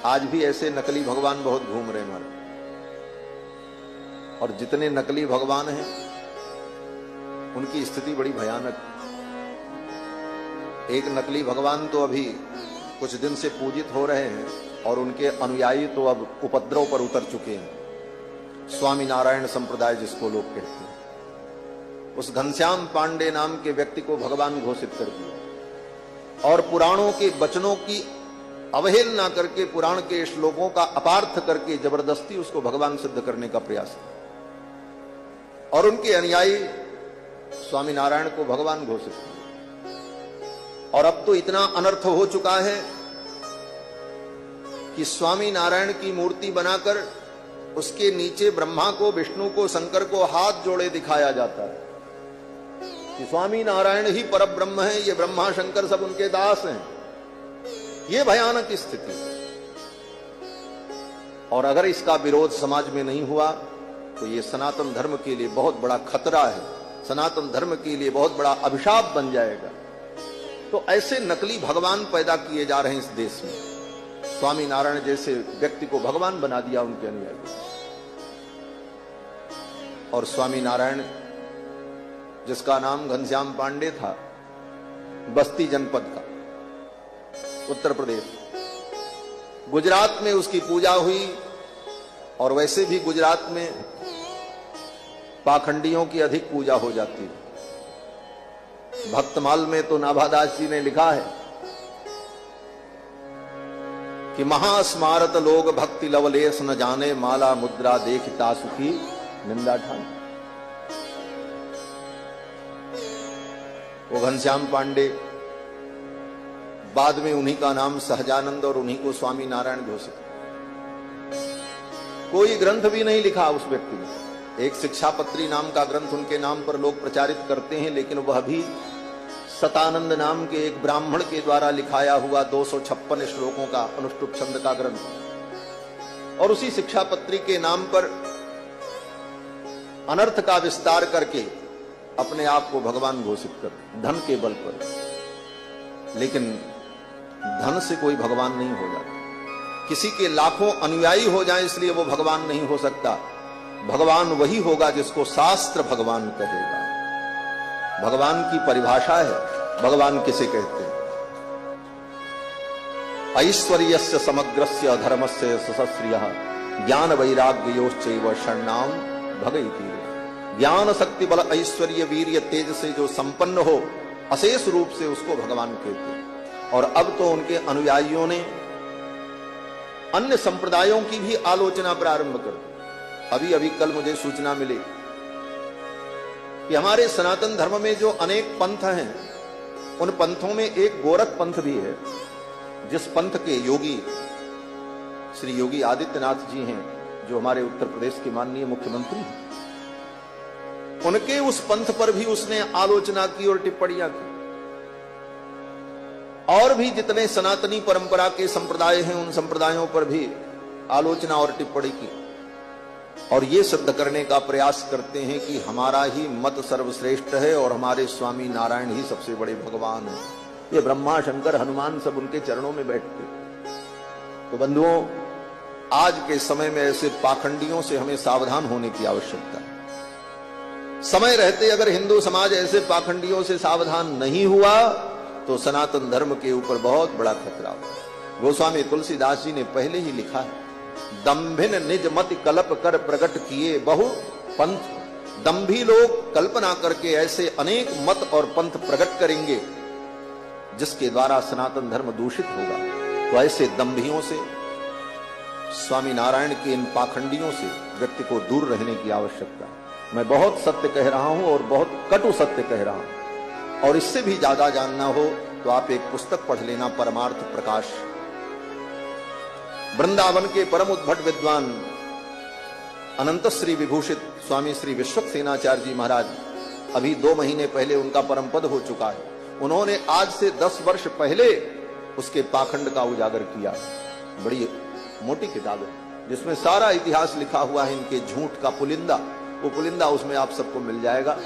आज भी ऐसे नकली भगवान बहुत घूम रहे हैं हमारे, और जितने नकली भगवान हैं उनकी स्थिति बड़ी भयानक। एक नकली भगवान तो अभी कुछ दिन से पूजित हो रहे हैं और उनके अनुयायी तो अब उपद्रव पर उतर चुके हैं। स्वामी नारायण संप्रदाय जिसको लोग कहते हैं, उस घनश्याम पांडे नाम के व्यक्ति को भगवान घोषित कर दिया और पुराणों के वचनों की अवहेलना करके, पुराण के श्लोकों का अपार्थ करके जबरदस्ती उसको भगवान सिद्ध करने का प्रयास किया और उनके अनुयायी स्वामी नारायण को भगवान घोषित किया। और अब तो इतना अनर्थ हो चुका है कि स्वामी नारायण की मूर्ति बनाकर उसके नीचे ब्रह्मा को, विष्णु को, शंकर को हाथ जोड़े दिखाया जाता है कि स्वामी नारायण ही परब्रह्म है, ये ब्रह्मा शंकर सब उनके दास हैं। ये भयानक स्थिति। और अगर इसका विरोध समाज में नहीं हुआ तो ये सनातन धर्म के लिए बहुत बड़ा खतरा है, सनातन धर्म के लिए बहुत बड़ा अभिशाप बन जाएगा। तो ऐसे नकली भगवान पैदा किए जा रहे हैं इस देश में। स्वामी नारायण जैसे व्यक्ति को भगवान बना दिया उनके अनुयायी। और स्वामी नारायण जिसका नाम घनश्याम पांडे था, बस्ती जनपद का, उत्तर प्रदेश, गुजरात में उसकी पूजा हुई। और वैसे भी गुजरात में पाखंडियों की अधिक पूजा हो जाती है। भक्तमाल में तो नाभादास जी ने लिखा है कि महास्मारत लोग भक्ति लवलेश न जाने, माला मुद्रा देखता सुखी निंदा ठान। वो घनश्याम पांडे, बाद में उन्हीं का नाम सहजानंद और उन्हीं को स्वामी नारायण घोषित। कोई ग्रंथ भी नहीं लिखा उस व्यक्ति ने। एक शिक्षापत्री नाम का ग्रंथ उनके नाम पर लोग प्रचारित करते हैं, लेकिन वह भी सतानंद नाम के एक ब्राह्मण के द्वारा लिखाया हुआ 256 श्लोकों का अनुष्टुप छंद का ग्रंथ। और उसी शिक्षापत्री के नाम पर अनर्थ का विस्तार करके अपने आप को भगवान घोषित कर, धन के बल पर। लेकिन धन से कोई भगवान नहीं हो जाता। किसी के लाखों अनुयायी हो जाए इसलिए वो भगवान नहीं हो सकता। भगवान वही होगा जिसको शास्त्र भगवान कहेगा। भगवान की परिभाषा है, भगवान किसे कहते हैं? ऐश्वर्यस्य समग्रस्य धर्मस्य सशस्त्रियः ज्ञान वैराग्योश्चैव शरणाम भगैति। ज्ञान शक्ति बल ऐश्वर्य वीर्य तेज से जो संपन्न हो अशेष रूप से उसको भगवान कहते हैं। और अब तो उनके अनुयायियों ने अन्य संप्रदायों की भी आलोचना प्रारंभ कर दी। अभी अभी कल मुझे सूचना मिली कि हमारे सनातन धर्म में जो अनेक पंथ हैं, उन पंथों में एक गोरख पंथ भी है, जिस पंथ के योगी श्री योगी आदित्यनाथ जी हैं, जो हमारे उत्तर प्रदेश के माननीय मुख्यमंत्री हैं। उनके उस पंथ पर भी उसने आलोचना की और टिप्पणियां की। और भी जितने सनातनी परंपरा के संप्रदाय हैं, उन संप्रदायों पर भी आलोचना और टिप्पणी की। और ये सिद्ध करने का प्रयास करते हैं कि हमारा ही मत सर्वश्रेष्ठ है और हमारे स्वामी नारायण ही सबसे बड़े भगवान हैं। ये ब्रह्मा शंकर हनुमान सब उनके चरणों में बैठते। तो बंधुओं, आज के समय में ऐसे पाखंडियों से हमें सावधान होने की आवश्यकता है। समय रहते अगर हिंदू समाज ऐसे पाखंडियों से सावधान नहीं हुआ तो सनातन धर्म के ऊपर बहुत बड़ा खतरा होगा। गोस्वामी तुलसीदास जी ने पहले ही लिखा है, दंभिन निज मति कल्प कर प्रकट किए बहु पंथ। दंभी लोग कल्पना करके ऐसे अनेक मत और पंथ प्रकट करेंगे जिसके द्वारा सनातन धर्म दूषित होगा। तो ऐसे दंभियों से, स्वामी नारायण के इन पाखंडियों से व्यक्ति को दूर रहने की आवश्यकता है। मैं बहुत सत्य कह रहा हूं और बहुत कटु सत्य कह रहा हूं। और इससे भी ज्यादा जानना हो तो आप एक पुस्तक पढ़ लेना, परमार्थ प्रकाश। वृंदावन के परम उद्भट विद्वान अनंत श्री विभूषित स्वामी श्री विश्वक्सेनाचार्य जी महाराज, अभी 2 महीने पहले उनका परम पद हो चुका है। उन्होंने आज से 10 वर्ष पहले उसके पाखंड का उजागर किया। बड़ी मोटी किताब है जिसमें सारा इतिहास लिखा हुआ है, इनके झूठ का पुलिंदा। वो पुलिंदा उसमें आप सबको मिल जाएगा।